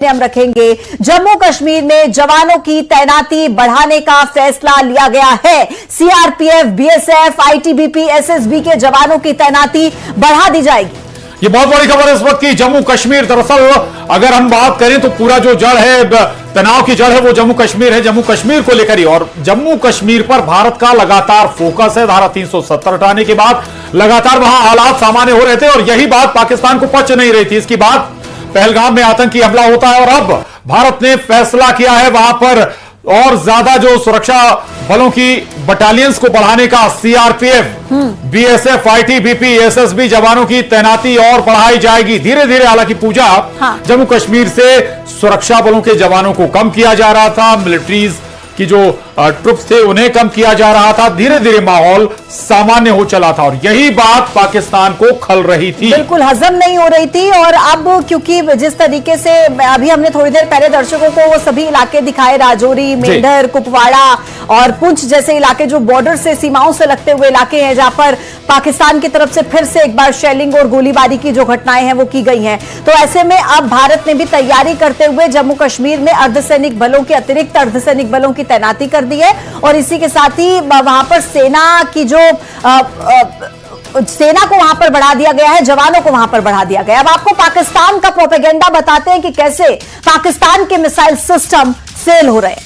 हम रखेंगे। जम्मू कश्मीर में जवानों की तैनाती बढ़ाने का फैसला लिया गया है। सीआरपीएफ, बीएसएफ, आईटीबीपी, एसएसबी के जवानों की तैनाती बढ़ा दी जाएगी। ये बहुत बड़ी खबर है इस वक्त की जम्मू कश्मीर। दरअसल अगर हम बात करें तो पूरा जो जड़ है, तनाव की जड़ है, वो जम्मू कश्मीर है। जम्मू कश्मीर को लेकर ही, और जम्मू कश्मीर पर भारत का लगातार फोकस है। धारा 370 हटाने के बाद लगातार वहां हालात सामान्य हो रहे थे और यही बात पाकिस्तान को पच नहीं रही थी। इसकी बात पहलगाम में आतंकी हमला होता है और अब भारत ने फैसला किया है वहां पर और ज्यादा जो सुरक्षा बलों की बटालियंस को बढ़ाने का। सीआरपीएफ, बीएसएफ, आईटीबीपी, एसएसबी जवानों की तैनाती और बढ़ाई जाएगी धीरे धीरे। हालांकि पूजा, जम्मू कश्मीर से सुरक्षा बलों के जवानों को कम किया जा रहा था, मिलिट्रीज की जो ट्रुप्स थे उन्हें कम किया जा रहा था। धीरे धीरे माहौल सामान्य हो चला था और यही बात पाकिस्तान को खल रही थी, बिल्कुल हजम नहीं हो रही थी। और अब क्योंकि जिस तरीके से अभी हमने थोड़ी देर पहले दर्शकों को वो सभी इलाके दिखाए, राजौरी, मेंढर, कुपवाड़ा और पुंछ जैसे इलाके जो बॉर्डर से, सीमाओं से लगते हुए इलाके हैं, जहां पर पाकिस्तान की तरफ से फिर से एक बार शेलिंग और गोलीबारी की जो घटनाएं हैं वो की गई हैं। तो ऐसे में अब भारत ने भी तैयारी करते हुए जम्मू कश्मीर में अर्धसैनिक बलों की, अतिरिक्त अर्धसैनिक बलों की तैनाती कर दी है और इसी के साथ ही वहां पर सेना की जो सेना को वहां पर बढ़ा दिया गया है, जवानों को वहां पर बढ़ा दिया गया। अब आपको पाकिस्तान का प्रोपेगेंडा बताते हैं कि कैसे पाकिस्तान के मिसाइल सिस्टम सेल हो रहे हैं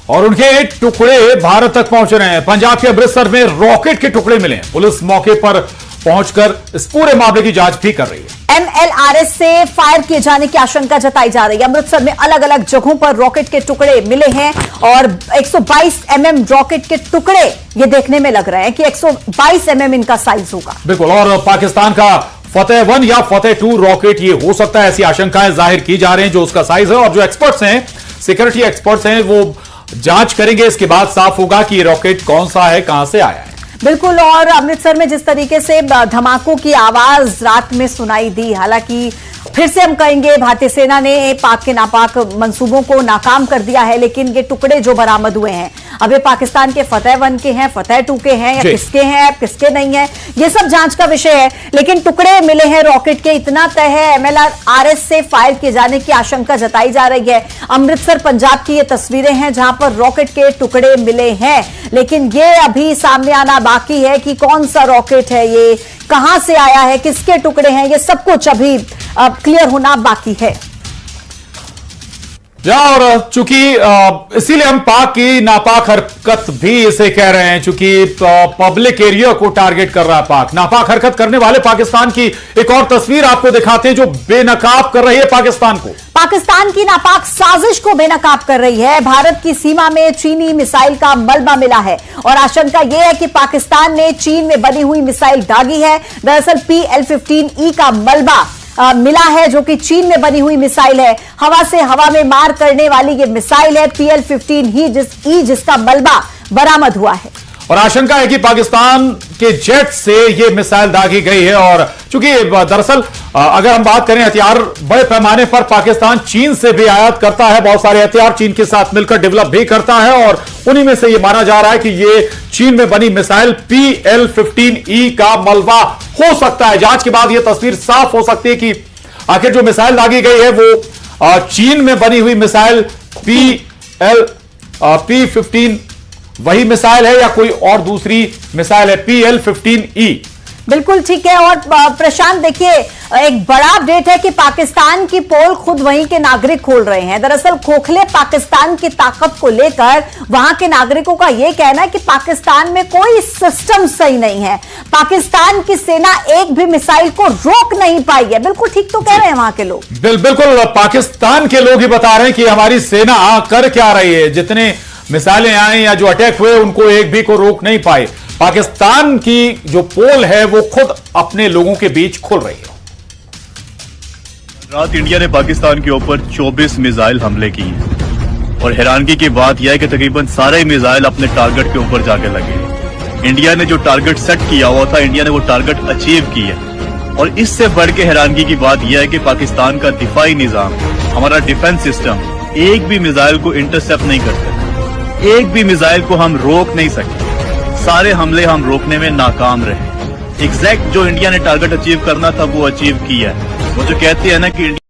और उनके टुकड़े भारत तक पहुंच रहे हैं। पंजाब के अमृतसर में रॉकेट के टुकड़े मिले। पुलिस मौके पर पहुंचकर इस पूरे मामले की जांच भी कर रही है। MLRS से फायर किए जाने की आशंका जताई जा रही है। अमृतसर में अलग अलग जगहों पर रॉकेट के टुकड़े मिले हैं और 122 mm रॉकेट के टुकड़े ये देखने में लग रहे हैं कि 122 mm इनका साइज होगा। बिल्कुल, और पाकिस्तान का फतेह 1 या फतेह 2 रॉकेट ये हो सकता है, ऐसी आशंकाएं जाहिर की जा रही हैं जो उसका साइज है। और जो एक्सपर्ट्स हैं, सिक्योरिटी एक्सपर्ट्स हैं, वो जांच करेंगे। इसके बाद साफ होगा कि ये रॉकेट कौन सा है, कहां से आया है। बिल्कुल, और अमृतसर में जिस तरीके से धमाकों की आवाज रात में सुनाई दी, हालांकि फिर से हम कहेंगे भारतीय सेना ने पाक के नापाक मंसूबों को नाकाम कर दिया है, लेकिन ये टुकड़े जो बरामद हुए हैं अब ये पाकिस्तान के फतेह 1 के हैं, फतेह 2 के हैं या किसके हैं, किसके नहीं है, ये सब जांच का विषय है। लेकिन टुकड़े मिले हैं रॉकेट के, इतना तय है। MLRS से फायर किए जाने की आशंका जताई जा रही है। अमृतसर पंजाब की ये तस्वीरें हैं जहां पर रॉकेट के टुकड़े मिले हैं, लेकिन ये अभी सामने आना बाकी है कि कौन सा रॉकेट है, ये कहां से आया है, किसके टुकड़े हैं, ये सब कुछ अभी क्लियर होना बाकी है। और चूंकि इसीलिए हम पाक की नापाक हरकत भी इसे कह रहे हैं, चूंकि पब्लिक एरिया को टारगेट कर रहा है पाक। नापाक हरकत करने वाले पाकिस्तान की एक और तस्वीर आपको दिखाते हैं जो बेनकाब कर रही है पाकिस्तान को। पाकिस्तान की नापाक साजिश को बेनकाब कर रही है। भारत की सीमा में चीनी मिसाइल का मलबा मिला है और आशंका यह है कि पाकिस्तान ने चीन में बनी हुई मिसाइल दागी है। दरअसल PL-15E का मलबा मिला है जो कि चीन में बनी हुई मिसाइल है। हवा से हवा में मार करने वाली ये मिसाइल है PL-15E जिसका मलबा बरामद हुआ है और आशंका है कि पाकिस्तान के जेट से ये मिसाइल दागी गई है। और चूंकि दरअसल अगर हम बात करें हथियार, बड़े पैमाने पर पाकिस्तान चीन से भी आयात करता है, बहुत सारे हथियार चीन के साथ मिलकर डेवलप भी करता है और उन्हीं में से ये माना जा रहा है कि ये चीन में बनी मिसाइल PL-15E का मलबा हो सकता है। जांच के बाद यह तस्वीर साफ हो सकती है कि आखिर जो मिसाइल दागी गई है वो चीन में बनी हुई मिसाइल P-15 वही मिसाइल है या कोई और दूसरी मिसाइल है PL-15E। बिल्कुल ठीक है। और प्रशांत देखिए, एक बड़ा अपडेट है कि पाकिस्तान की पोल खुद वहीं के नागरिक खोल रहे हैं। दरअसल खोखले पाकिस्तान की ताकत को लेकर वहां के नागरिकों का यह कहना है कि पाकिस्तान में कोई सिस्टम सही नहीं है, पाकिस्तान की सेना एक भी मिसाइल को रोक नहीं पाई है। बिल्कुल ठीक तो कह रहे हैं वहां के लोग। बिल्कुल, पाकिस्तान के लोग ही बता रहे हैं कि हमारी सेना कर क्या रही है, जितने मिसाइलें आई या जो अटैक हुए उनको एक भी को रोक नहीं पाए। पाकिस्तान की जो पोल है वो खुद अपने लोगों के बीच खुल रही है। रात इंडिया ने पाकिस्तान के ऊपर 24 मिसाइल हमले किए और हैरानगी की बात यह है कि तकरीबन सारे मिसाइल अपने टारगेट के ऊपर जाके लगे। इंडिया ने जो टारगेट सेट किया हुआ था, इंडिया ने वो टारगेट अचीव किया। और इससे बढ़ के हैरानगी की बात यह है कि पाकिस्तान का दिफाई निजाम, हमारा डिफेंस सिस्टम एक भी मिसाइल को इंटरसेप्ट नहीं कर सकता, एक भी मिसाइल को हम रोक नहीं सकते। सारे हमले हम रोकने में नाकाम रहे। एग्जैक्ट जो इंडिया ने टारगेट अचीव करना था वो अचीव किया है। वो जो कहते हैं ना कि